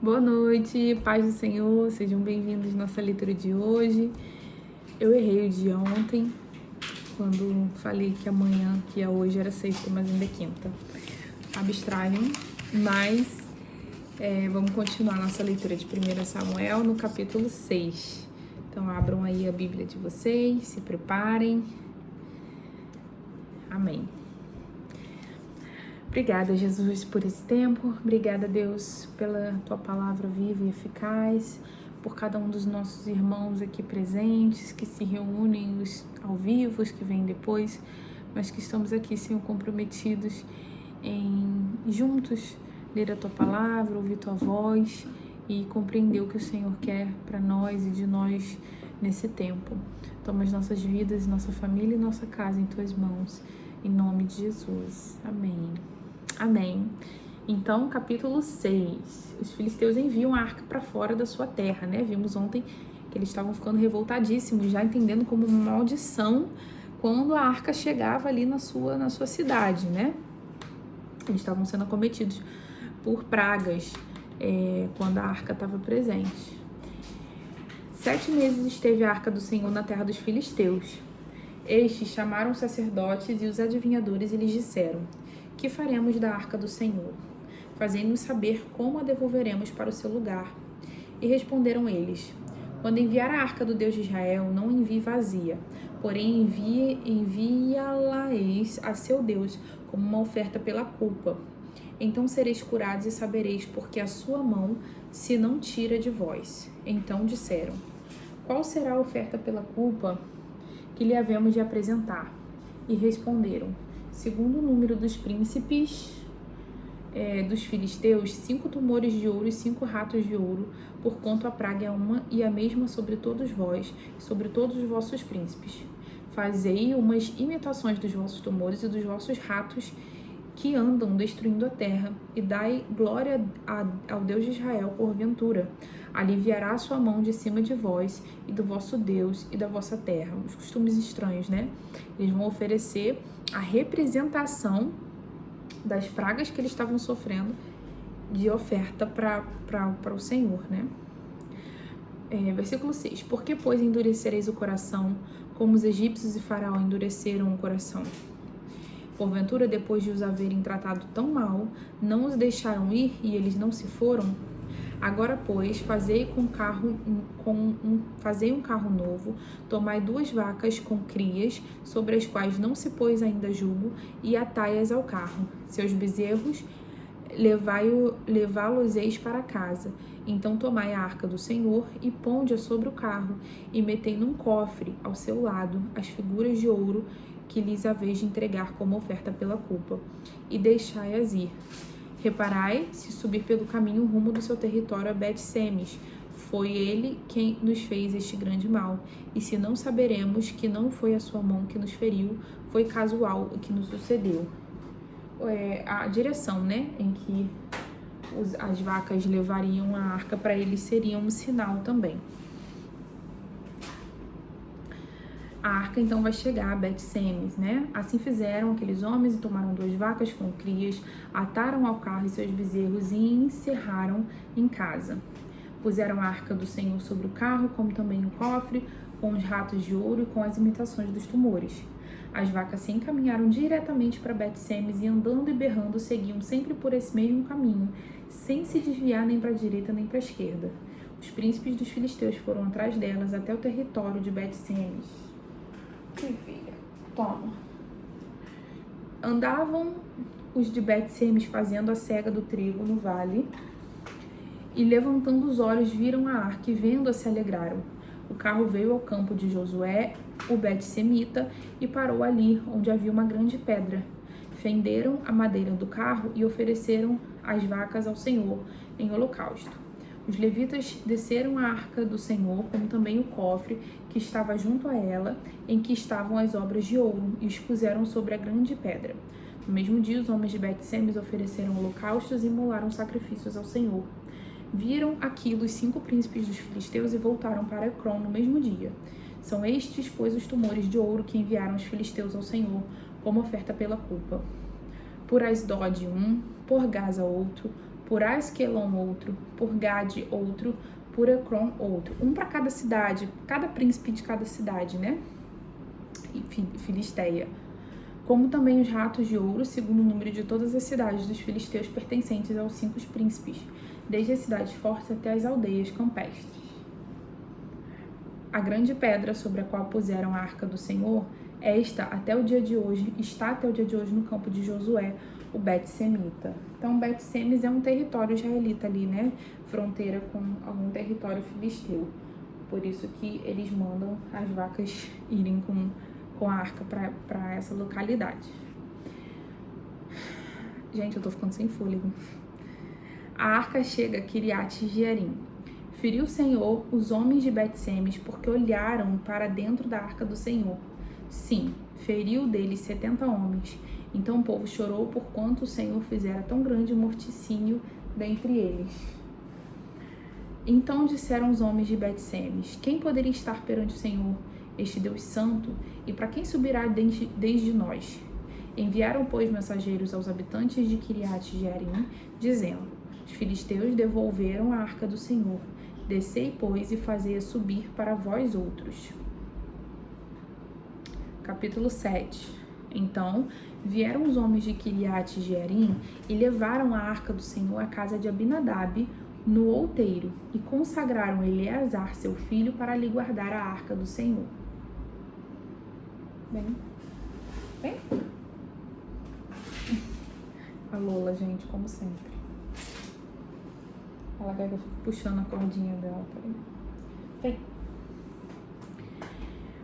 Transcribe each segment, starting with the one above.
Boa noite, paz do Senhor, sejam bem-vindos à nossa leitura de hoje. Eu errei o dia ontem, quando falei que amanhã, que hoje era sexta, mas ainda é quinta. Abstraiam, mas vamos continuar nossa leitura de 1 Samuel no capítulo 6. Então abram aí a Bíblia de vocês, se preparem. Amém. Obrigada, Jesus, por esse tempo. Obrigada, Deus, pela Tua palavra viva e eficaz, por cada um dos nossos irmãos aqui presentes, que se reúnem, os ao vivo, os que vêm depois, mas que estamos aqui, Senhor, comprometidos em juntos ler a Tua palavra, ouvir Tua voz e compreender o que o Senhor quer para nós e de nós nesse tempo. Toma as nossas vidas, nossa família e nossa casa em Tuas mãos, em nome de Jesus. Amém. Amém. Então, capítulo 6. Os filisteus enviam a arca para fora da sua terra, né? Vimos ontem que eles estavam ficando revoltadíssimos, já entendendo como uma maldição quando a arca chegava ali na sua cidade, né? Eles estavam sendo acometidos por pragas quando a arca estava presente. 7 meses esteve a arca do Senhor na terra dos filisteus. Estes chamaram os sacerdotes e os adivinhadores e lhes disseram: que faremos da arca do Senhor? Fazendo-nos saber como a devolveremos para o seu lugar. E responderam eles: quando enviar a arca do Deus de Israel, não envie vazia, porém envia-la-eis a seu Deus como uma oferta pela culpa. Então sereis curados e sabereis porque a sua mão se não tira de vós. Então disseram: qual será a oferta pela culpa que lhe havemos de apresentar? E responderam: segundo o número dos príncipes dos filisteus, 5 tumores de ouro e 5 ratos de ouro, porquanto a praga é uma e a mesma sobre todos vós e sobre todos os vossos príncipes. Fazei umas imitações dos vossos tumores e dos vossos ratos que andam destruindo a terra, e dai glória ao Deus de Israel, porventura aliviará a sua mão de cima de vós e do vosso Deus e da vossa terra. Os costumes estranhos, né? Eles vão oferecer a representação das pragas que eles estavam sofrendo de oferta para o Senhor, né? Versículo 6. Por que, pois, endurecereis o coração, como os egípcios e Faraó endureceram o coração? Porventura, depois de os haverem tratado tão mal, não os deixaram ir e eles não se foram? Agora, pois, fazei um carro novo, tomai 2 vacas com crias, sobre as quais não se pôs ainda jugo, e atai-as ao carro. Seus bezerros levá-los-eis para casa. Então tomai a arca do Senhor e ponde-a sobre o carro, e metei num cofre ao seu lado as figuras de ouro que lhes haveis de entregar como oferta pela culpa, e deixai-as ir. Reparai se subir pelo caminho rumo do seu território a Bet-Semes. Foi ele quem nos fez este grande mal. E se não saberemos que não foi a sua mão que nos feriu, foi casual o que nos sucedeu. A direção, né, em que as vacas levariam a arca para eles seria um sinal também. A arca então vai chegar a Bet-Semes, né? Assim fizeram aqueles homens e tomaram 2 vacas com crias, ataram ao carro e seus bezerros e encerraram em casa. Puseram a arca do Senhor sobre o carro, como também o cofre, com os ratos de ouro e com as imitações dos tumores. As vacas se encaminharam diretamente para Bet-Semes e, andando e berrando, seguiam sempre por esse mesmo caminho, sem se desviar nem para a direita nem para a esquerda. Os príncipes dos filisteus foram atrás delas até o território de Bet-Semes. Filha, toma. Andavam os de Bet-Semes fazendo a cega do trigo no vale, e levantando os olhos viram a arca e vendo-a se alegraram. O carro veio ao campo de Josué, o Bet-Semita, e parou ali, onde havia uma grande pedra. Fenderam a madeira do carro e ofereceram as vacas ao Senhor em holocausto. Os levitas desceram a arca do Senhor, como também o cofre que estava junto a ela, em que estavam as obras de ouro, e os puseram sobre a grande pedra. No mesmo dia, os homens de Bet-Semes ofereceram holocaustos e imolaram sacrifícios ao Senhor. Viram aquilo os 5 príncipes dos filisteus e voltaram para Ecrom no mesmo dia. São estes, pois, os tumores de ouro que enviaram os filisteus ao Senhor, como oferta pela culpa. Por Asdod um, por Gaza outro, por Asquelon outro, por Gade outro, por Ecrom outro. Um para cada cidade, cada príncipe de cada cidade, né? Filisteia. Como também os ratos de ouro, segundo o número de todas as cidades dos filisteus pertencentes aos 5 príncipes, desde as cidades fortes até as aldeias campestres. A grande pedra sobre a qual puseram a arca do Senhor, está até o dia de hoje no campo de Josué, o Bet-Semita. Então, Bet-Semes é um território israelita ali, né? Fronteira com algum território filisteu. Por isso que eles mandam as vacas irem com a arca para essa localidade. Gente, eu tô ficando sem fôlego. A arca chega a Kiriat-Jearim. Feriu o Senhor os homens de Bet-Semes porque olharam para dentro da arca do Senhor. Sim, feriu deles 70 homens. Então o povo chorou por quanto o Senhor fizera tão grande morticínio dentre eles. Então disseram os homens de Bet-Semes: quem poderia estar perante o Senhor, este Deus santo, e para quem subirá desde nós? Enviaram, pois, mensageiros aos habitantes de Kiriat-Jearim, dizendo: os filisteus devolveram a arca do Senhor. Descei, pois, e fazei-a subir para vós outros. Capítulo 7. Então vieram os homens de Kiriat-Jearim e levaram a arca do Senhor à casa de Abinadab, no outeiro, e consagraram Eleazar, seu filho, para lhe guardar a arca do Senhor. Bem. A Lola, gente, como sempre. Ela quer que eu fique puxando a cordinha dela. Bem.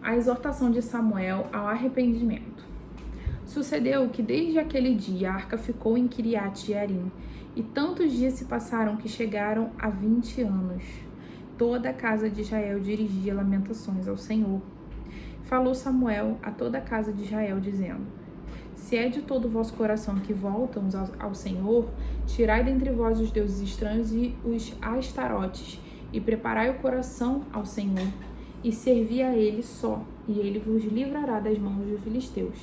A exortação de Samuel ao arrependimento. Sucedeu que desde aquele dia a arca ficou em Kiriat-Jearim, e tantos dias se passaram que chegaram a 20 anos. Toda a casa de Israel dirigia lamentações ao Senhor. Falou Samuel a toda a casa de Israel, dizendo: se é de todo o vosso coração que voltam ao Senhor, tirai dentre vós os deuses estranhos e os astarotes, e preparai o coração ao Senhor, e servi a ele só, e ele vos livrará das mãos dos filisteus.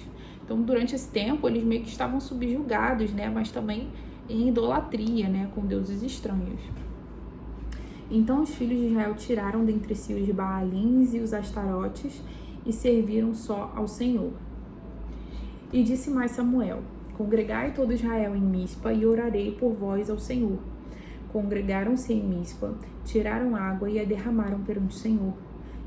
Então, durante esse tempo, eles meio que estavam subjugados, né? Mas também em idolatria, né? Com deuses estranhos. Então, os filhos de Israel tiraram dentre si os Baalins e os Astarotes e serviram só ao Senhor. E disse mais Samuel: congregai todo Israel em Mispa e orarei por vós ao Senhor. Congregaram-se em Mispa, tiraram água e a derramaram perante o Senhor.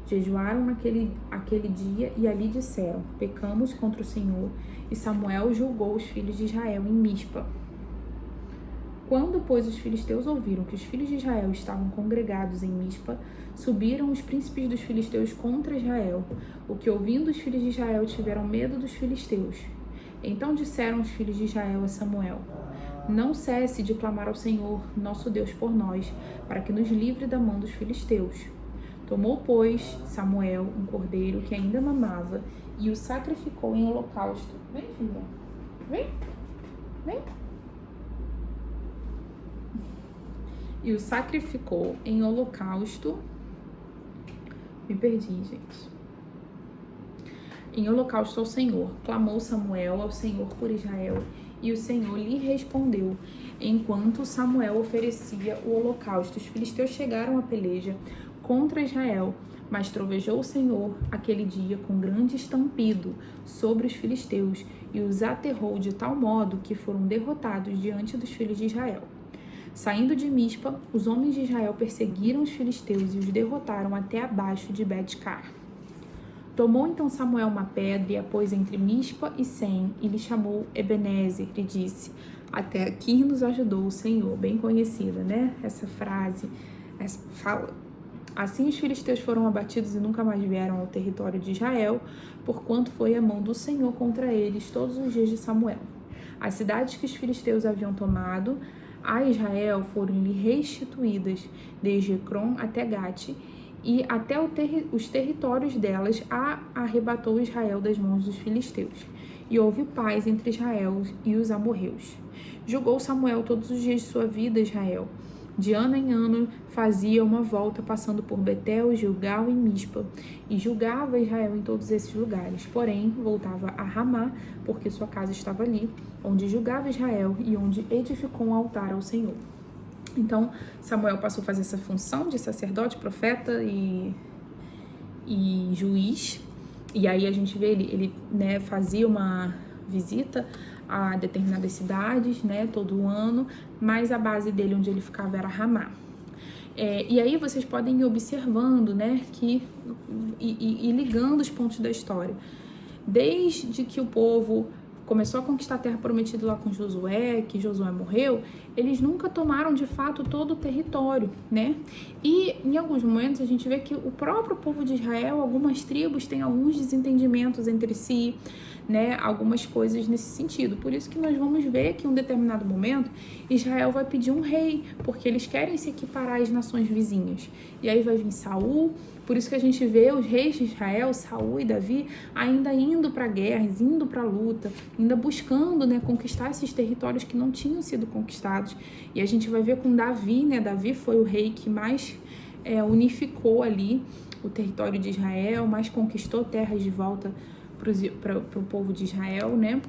Jejuaram aquele dia e ali disseram: pecamos contra o Senhor. E Samuel julgou os filhos de Israel em Mispa. Quando, pois, os filisteus ouviram que os filhos de Israel estavam congregados em Mispa, subiram os príncipes dos filisteus contra Israel, o que, ouvindo os filhos de Israel, tiveram medo dos filisteus. Então disseram os filhos de Israel a Samuel: não cesse de clamar ao Senhor, nosso Deus, por nós, para que nos livre da mão dos filisteus. Tomou, pois, Samuel um cordeiro que ainda mamava e o sacrificou em holocausto. Vem, filha. Vem. E o sacrificou em holocausto. Me perdi, gente. Em holocausto ao Senhor. Clamou Samuel ao Senhor por Israel, e o Senhor lhe respondeu. Enquanto Samuel oferecia o holocausto, os filisteus chegaram à peleja contra Israel, mas trovejou o Senhor aquele dia com grande estampido sobre os filisteus e os aterrou de tal modo que foram derrotados diante dos filhos de Israel. Saindo de Mispa, os homens de Israel perseguiram os filisteus e os derrotaram até abaixo de Bet-Car. Tomou então Samuel uma pedra e a pôs entre Mispa e Sem, e lhe chamou Ebenezer, e disse: até aqui nos ajudou o Senhor. Bem conhecida, né? Essa frase, essa fala. Assim os filisteus foram abatidos e nunca mais vieram ao território de Israel, porquanto foi a mão do Senhor contra eles todos os dias de Samuel. As cidades que os filisteus haviam tomado a Israel foram-lhe restituídas, desde Ecrom até Gate, e até os territórios delas arrebatou Israel das mãos dos filisteus. E houve paz entre Israel e os amorreus. Julgou Samuel todos os dias de sua vida Israel. De ano em ano fazia uma volta, passando por Betel, Gilgal e Mispa, e julgava Israel em todos esses lugares. Porém, voltava a Ramá, porque sua casa estava ali, onde julgava Israel e onde edificou um altar ao Senhor. Então, Samuel passou a fazer essa função de sacerdote, profeta e juiz. E aí a gente vê ele né, fazia uma visita a determinadas cidades, né, todo ano, mas a base dele onde ele ficava era Ramá. E aí vocês podem ir observando, né, e ligando os pontos da história. Desde que o povo começou a conquistar a terra prometida lá com Josué, que Josué morreu, eles nunca tomaram de fato todo o território, né? E em alguns momentos a gente vê que o próprio povo de Israel, algumas tribos têm alguns desentendimentos entre si, né? Algumas coisas nesse sentido. Por isso que nós vamos ver que em um determinado momento Israel vai pedir um rei, porque eles querem se equiparar às nações vizinhas. E aí vai vir Saul. Por isso que a gente vê os reis de Israel, Saul e Davi, ainda indo para guerras, indo para luta, ainda buscando, né, conquistar esses territórios que não tinham sido conquistados. E a gente vai ver com Davi, né? Davi foi o rei que mais unificou ali o território de Israel, mais conquistou terras de volta para o povo de Israel, né?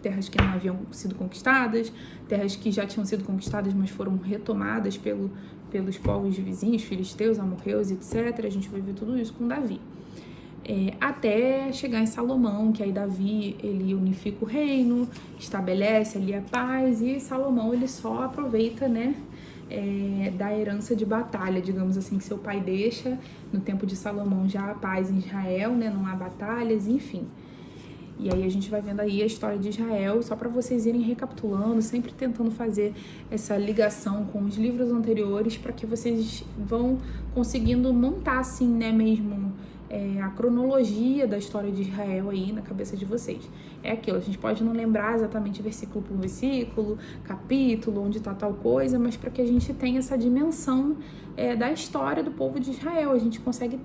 Terras que não haviam sido conquistadas, terras que já tinham sido conquistadas, mas foram retomadas pelos povos vizinhos, filisteus, amorreus, etc. A gente vai ver tudo isso com Davi. Até chegar em Salomão, que aí Davi, ele unifica o reino, estabelece ali a paz, e Salomão, ele só aproveita, né, da herança de batalha, digamos assim, que seu pai deixa. No tempo de Salomão já há paz em Israel, né, não há batalhas, enfim. E aí a gente vai vendo aí a história de Israel, só para vocês irem recapitulando, sempre tentando fazer essa ligação com os livros anteriores, para que vocês vão conseguindo montar assim, né, mesmo a cronologia da história de Israel aí na cabeça de vocês. É aquilo, a gente pode não lembrar exatamente versículo por versículo, capítulo, onde tá tal coisa, mas para que a gente tenha essa dimensão da história do povo de Israel, a gente consegue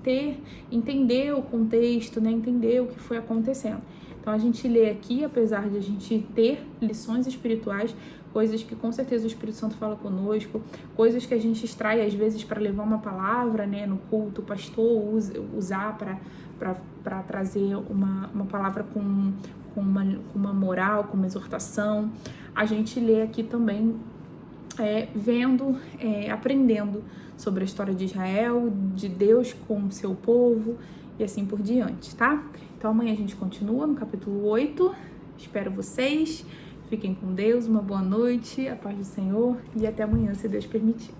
entender o contexto, né, entender o que foi acontecendo. Então a gente lê aqui, apesar de a gente ter lições espirituais, coisas que com certeza o Espírito Santo fala conosco, coisas que a gente extrai às vezes para levar uma palavra, né, no culto, o pastor usar para trazer uma palavra com uma moral, com uma exortação. A gente lê aqui também vendo, aprendendo sobre a história de Israel, de Deus com o seu povo e assim por diante, tá? Então amanhã a gente continua no capítulo 8. Espero vocês. Fiquem com Deus, uma boa noite, a paz do Senhor e até amanhã, se Deus permitir.